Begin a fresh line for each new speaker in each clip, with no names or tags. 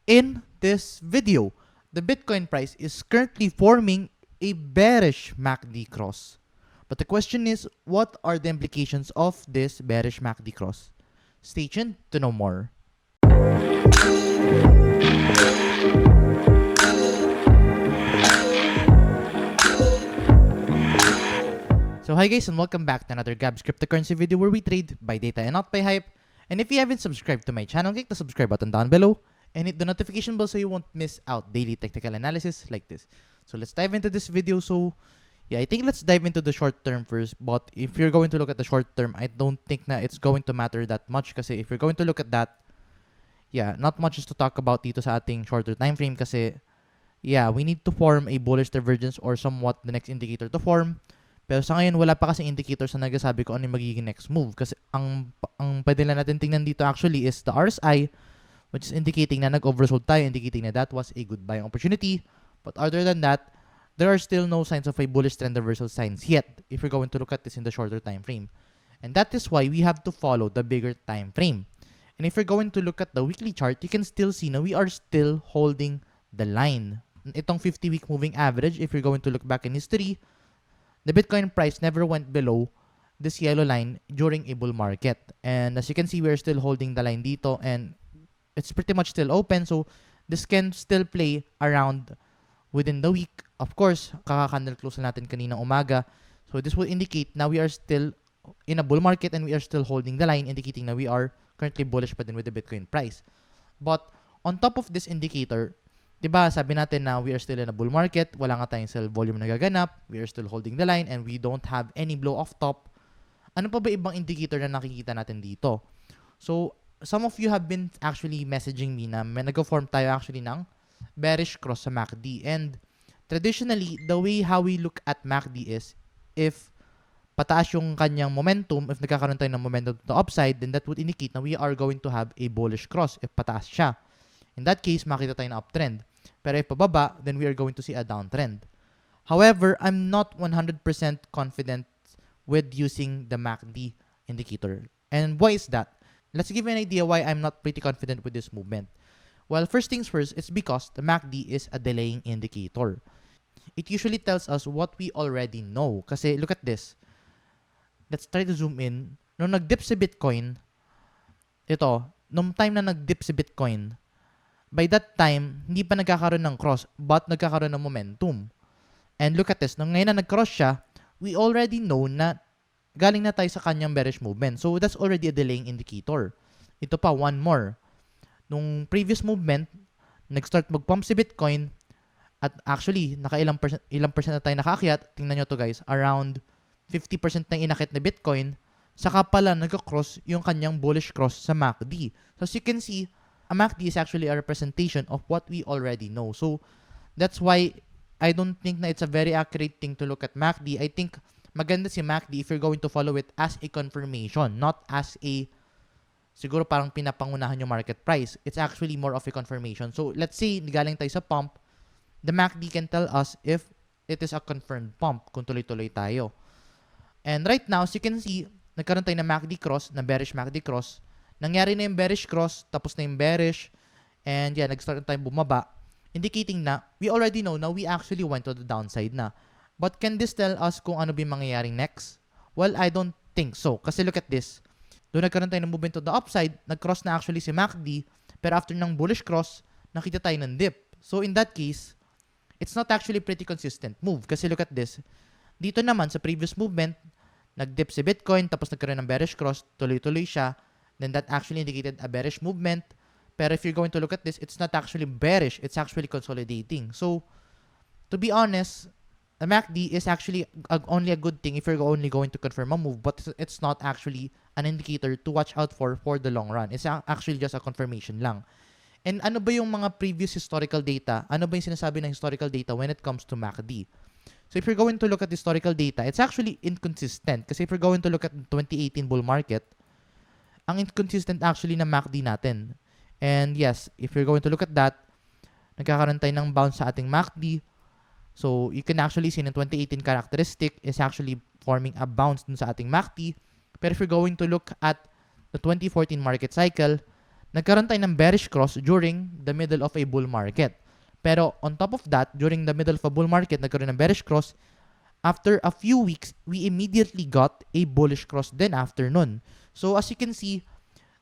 In this video, the Bitcoin price is currently forming a bearish MACD cross. But the question is, what are the implications of this bearish MACD cross? Stay tuned to know more. So hi guys, and welcome back to another Gabs cryptocurrency video where we trade by data and not by hype. And if you haven't subscribed to my channel, click the subscribe button down below and hit the notification bell so you won't miss out daily technical analysis like this. So let's dive into this video. So yeah, I think let's dive into the short term first. But if you're going to look at the short term, I don't think na it's going to matter that much kasi if you're going to look at that, yeah, not much is to talk about dito sa ating shorter time frame kasi yeah, we need to form a bullish divergence or somewhat the next indicator to form. Pero sa ngayon, wala pa kasing indicators na nagsasabi ko ano yung magiging next move. Kasi ang pwede lang natin tingnan dito actually is the RSI, which is indicating na nag-oversold tayo, indicating na that was a good buying opportunity. But other than that, there are still no signs of a bullish trend reversal signs yet if you're going to look at this in the shorter time frame. And that is why we have to follow the bigger time frame. And if you're going to look at the weekly chart, you can still see na we are still holding the line. Itong 50-week moving average, if you're going to look back in history, the Bitcoin price never went below this yellow line during a bull market. And as you can see, we're still holding the line dito and it's pretty much still open. So this can still play around within the week. Of course, kaka-candle close na natin kaninang umaga. So this will indicate na we are still in a bull market and we are still holding the line, indicating na we are currently bullish pa din with the Bitcoin price. But on top of this indicator, diba, sabi natin na we are still in a bull market, wala nga tayong sell volume na gaganap, we are still holding the line, and we don't have any blow off top. Ano pa ba ibang indicator na nakikita natin dito? So, some of you have been actually messaging me na may nag-form tayo actually ng bearish cross sa MACD. And traditionally, the way how we look at MACD is, if pataas yung kanyang momentum, if nagkakaroon tayo ng momentum to the upside, then that would indicate na we are going to have a bullish cross if pataas siya. In that case, makita tayo na uptrend. Pero if pababa, then we are going to see a downtrend. However, I'm not 100% confident with using the MACD indicator. And why is that? Let's give you an idea why I'm not pretty confident with this movement. Well, first things first, it's because the MACD is a delaying indicator. It usually tells us what we already know. Kasi look at this. Let's try to zoom in. Nung nag-dip si Bitcoin, nung time na nag-dip si Bitcoin, by that time, hindi pa nagkakaroon ng cross, but nagkakaroon ng momentum. And look at this, nung ngayon na nag-cross siya, we already know na galing na tayo sa kanyang bearish movement. So, that's already a delaying indicator. Ito pa, one more. Nung previous movement, nag-start mag-pump si Bitcoin, at actually, ilang percent na tayo nakaakyat. Tingnan nyo to guys, around 50% na inakit na Bitcoin, saka pala nag-cross yung kanyang bullish cross sa MACD. So, as you can see, a MACD is actually a representation of what we already know. So, that's why I don't think na it's a very accurate thing to look at MACD. I think maganda si MACD if you're going to follow it as a confirmation, not as a, siguro parang pinapangunahan yung market price. It's actually more of a confirmation. So, let's say, galing tayo sa pump, the MACD can tell us if it is a confirmed pump, kung tuloy-tuloy tayo. And right now, as you can see, nagkaroon tayo na MACD cross, na bearish MACD cross. Nangyari na yung bearish cross, tapos na yung bearish, and yeah, nag-start na tayong bumaba, indicating na we already know na we actually went to the downside na. But can this tell us kung ano ba yung mangyayaring next? Well, I don't think so. Kasi look at this. Doon nagkaroon tayo ng movement to the upside, nag-cross na actually si MACD, pero after ng bullish cross, nakita tayo ng dip. So in that case, it's not actually pretty consistent move. Kasi look at this. Dito naman, sa previous movement, nag-dip si Bitcoin, tapos nagkaroon ng bearish cross, tuloy-tuloy siya, then that actually indicated a bearish movement. Pero if you're going to look at this, it's not actually bearish. It's actually consolidating. So, to be honest, the MACD is actually only a good thing if you're only going to confirm a move, but it's not actually an indicator to watch out for the long run. It's actually just a confirmation lang. And ano ba yung mga previous historical data? Ano ba yung sinasabi ng historical data when it comes to MACD? So if you're going to look at historical data, it's actually inconsistent. Kasi if you're going to look at the 2018 bull market, ang inconsistent actually na MACD natin. And yes, if you're going to look at that, nagkakaroon tayo ng bounce sa ating MACD. So, you can actually see na 2018 characteristic is actually forming a bounce dun sa ating MACD. Pero if you're going to look at the 2014 market cycle, nagkaroon tayo ng bearish cross during the middle of a bull market. Pero on top of that, during the middle of a bull market, nagkaroon ng bearish cross. After a few weeks, we immediately got a bullish cross then after nun. So as you can see,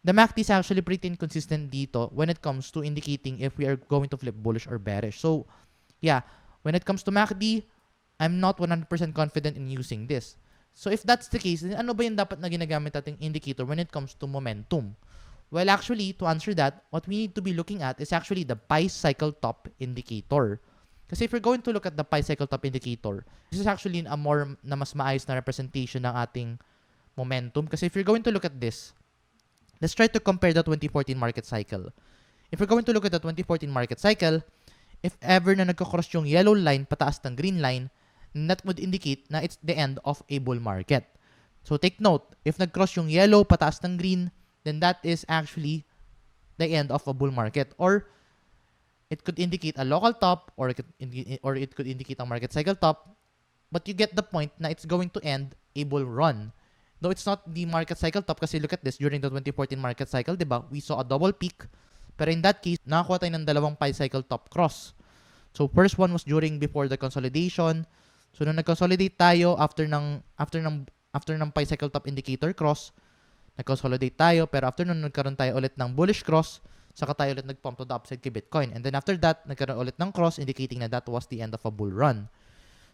the MACD is actually pretty inconsistent dito when it comes to indicating if we are going to flip bullish or bearish. So yeah, when it comes to MACD, I'm not 100% confident in using this. So if that's the case, then ano ba yung dapat na ginagamit nating indicator when it comes to momentum? Well, actually, to answer that, what we need to be looking at is actually the Pi Cycle Top Indicator. Kasi if we're going to look at the Pi Cycle Top Indicator, this is actually a more na mas maayos na representation ng ating momentum. Kasi if you're going to look at this, let's try to compare the 2014 market cycle. If we're going to look at the 2014 market cycle, if ever na nagko-cross yung yellow line pataas ng green line, that would indicate na it's the end of a bull market. So take note, if nag-cross yung yellow pataas ng green, then that is actually the end of a bull market. Or it could indicate a local top, or it could indicate a market cycle top. But you get the point na it's going to end a bull run. Though it's not the market cycle top, kasi look at this, during the 2014 market cycle, diba, we saw a double peak. Pero in that case, nakakuha tayo ng dalawang Pi cycle top cross. So first one was before the consolidation. So nung nag-consolidate tayo after ng Pi cycle top indicator cross, nag-consolidate tayo, pero after nun nagkaroon tayo ulit ng bullish cross, saka tayo ulit nag-pump to the upside kay Bitcoin. And then after that, nagkaroon ulit ng cross indicating na that was the end of a bull run.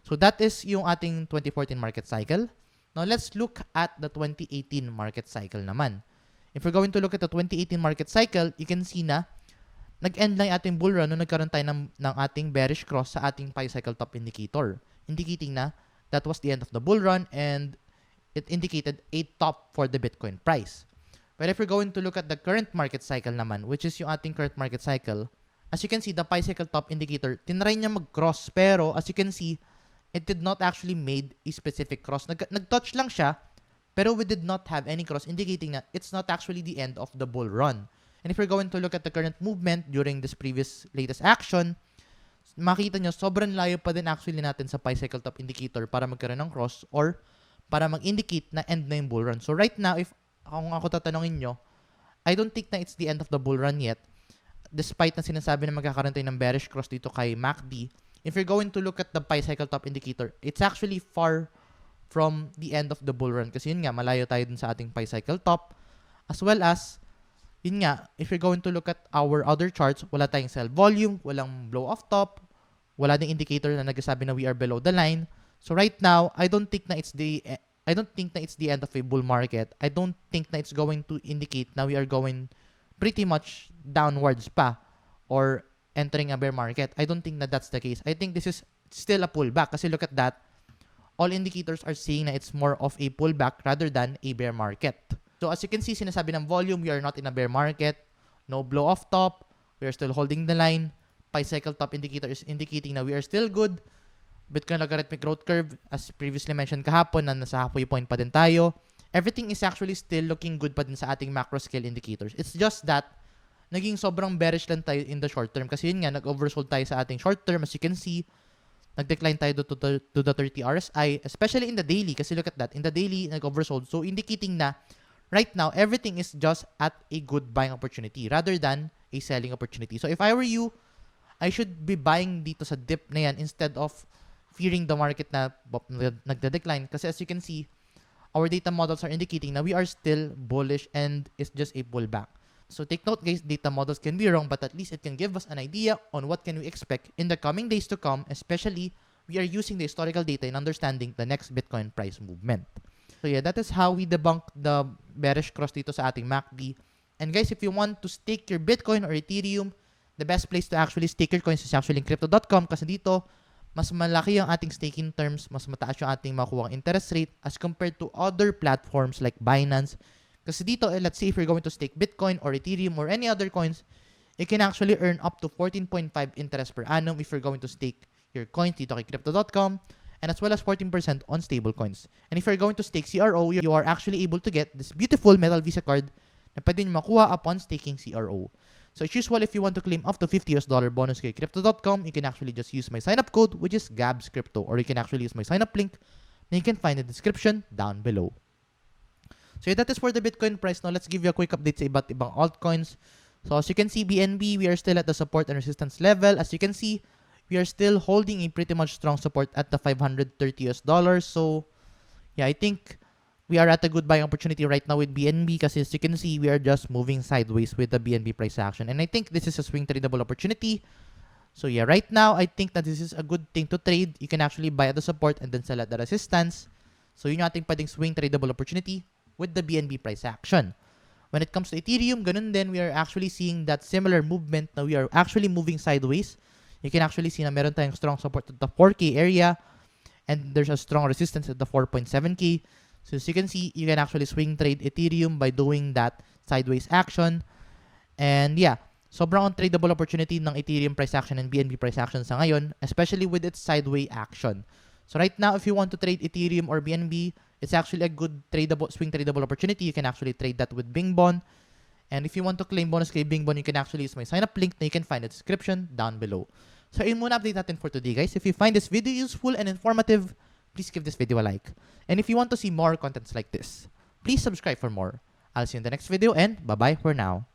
So that is yung ating 2014 market cycle. Now let's look at the 2018 market cycle naman. If we're going to look at the 2018 market cycle, you can see na nag-end lang yung ating bull run nung nagkaroon tayo ng ating bearish cross sa ating Pi cycle top indicator, indicating na that was the end of the bull run and it indicated a top for the Bitcoin price. But if we're going to look at the current market cycle naman, which is yung ating current market cycle, as you can see, the Pi cycle top indicator, tinry niya mag-cross, pero as you can see, it did not actually made a specific cross. Nag-touch lang siya, pero we did not have any cross, indicating na it's not actually the end of the bull run. And if we're going to look at the current movement during this previous latest action, makita nyo, sobrang layo pa din actually natin sa Pi cycle top indicator para magkaroon ng cross or para mag-indicate na end na yung bull run. So right now, if ako tatanungin nyo, I don't think na it's the end of the bull run yet. Despite na sinasabi na magkakaroon tayo ng bearish cross dito kay MACD, if you're going to look at the Pi cycle top indicator, it's actually far from the end of the bull run. Kasi yun nga, malayo tayo dun sa ating Pi cycle top. As well as, yun nga, if you're going to look at our other charts, wala tayong sell volume, walang blow off top, wala ding indicator na nagsasabi na we are below the line. So right now, I don't think na it's the end of a bull market. I don't think na it's going to indicate na we are going pretty much downwards pa or entering a bear market. I don't think that that's the case. I think this is still a pullback kasi look at that. All indicators are saying na it's more of a pullback rather than a bear market. So as you can see, sinasabi ng volume, we are not in a bear market. No blow off top. We are still holding the line. Pi cycle top indicator is indicating na we are still good. Bitcoin logarithmic growth curve, as previously mentioned kahapon, na nasa halfway point pa din tayo. Everything is actually still looking good pa din sa ating macro scale indicators. It's just that, naging sobrang bearish lang tayo in the short term. Kasi yun nga, nag-oversold tayo sa ating short term. As you can see, nag-decline tayo to the 30 RSI, especially in the daily. Kasi look at that. In the daily, nag-oversold. So, indicating na, right now, everything is just at a good buying opportunity rather than a selling opportunity. So, if I were you, I should be buying dito sa dip na yan instead of fearing the market na nagde-decline. Kasi as you can see, our data models are indicating na we are still bullish and it's just a pullback. So take note guys, data models can be wrong, but at least it can give us an idea on what can we expect in the coming days to come, especially we are using the historical data in understanding the next Bitcoin price movement. So yeah, that is how we debunk the bearish cross dito sa ating MACD. And guys, if you want to stake your Bitcoin or Ethereum, the best place to actually stake your coins is actually Crypto.com kasi dito, mas malaki ang ating staking terms, mas mataas yung ating makuha interest rate as compared to other platforms like Binance. Kasi dito, let's say if you're going to stake Bitcoin or Ethereum or any other coins, you can actually earn up to 14.5 interest per annum if you're going to stake your coins dito kay Crypto.com, and as well as 14% on stable coins. And if you're going to stake CRO, you are actually able to get this beautiful metal Visa card na pwede nyo makuha upon staking CRO. So as usual, if you want to claim up to $50 bonus kay Crypto.com, you can actually just use my sign-up code, which is GABSCrypto, or you can actually use my sign-up link na you can find in the description down below. So yeah, that is for the Bitcoin price. Now let's give you a quick update sa iba't ibang altcoins. So as you can see, BNB, we are still at the support and resistance level. As you can see, we are still holding a pretty much strong support at the 530 US dollars. So yeah, I think we are at a good buying opportunity right now with BNB because as you can see, we are just moving sideways with the BNB price action. And I think this is a swing tradable opportunity. So yeah, right now, I think that this is a good thing to trade. You can actually buy at the support and then sell at the resistance. So yun yung ating pwedeng swing tradable opportunity with the BNB price action. When it comes to Ethereum, ganun din, we are actually seeing that similar movement na we are actually moving sideways. You can actually see na meron tayong strong support at the 4K area and there's a strong resistance at the 4.7K. So as you can see, you can actually swing trade Ethereum by doing that sideways action. And yeah, sobrang tradable opportunity ng Ethereum price action and BNB price action sa ngayon, especially with its sideways action. So right now, if you want to trade Ethereum or BNB, it's actually a good swing tradable opportunity. You can actually trade that with Bingbon. And if you want to claim bonus kay Bingbon, you can actually use my sign up link na you can find in the description down below. So yun muna update natin for today, guys. If you find this video useful and informative, please give this video a like. And if you want to see more contents like this, please subscribe for more. I'll see you in the next video and bye-bye for now.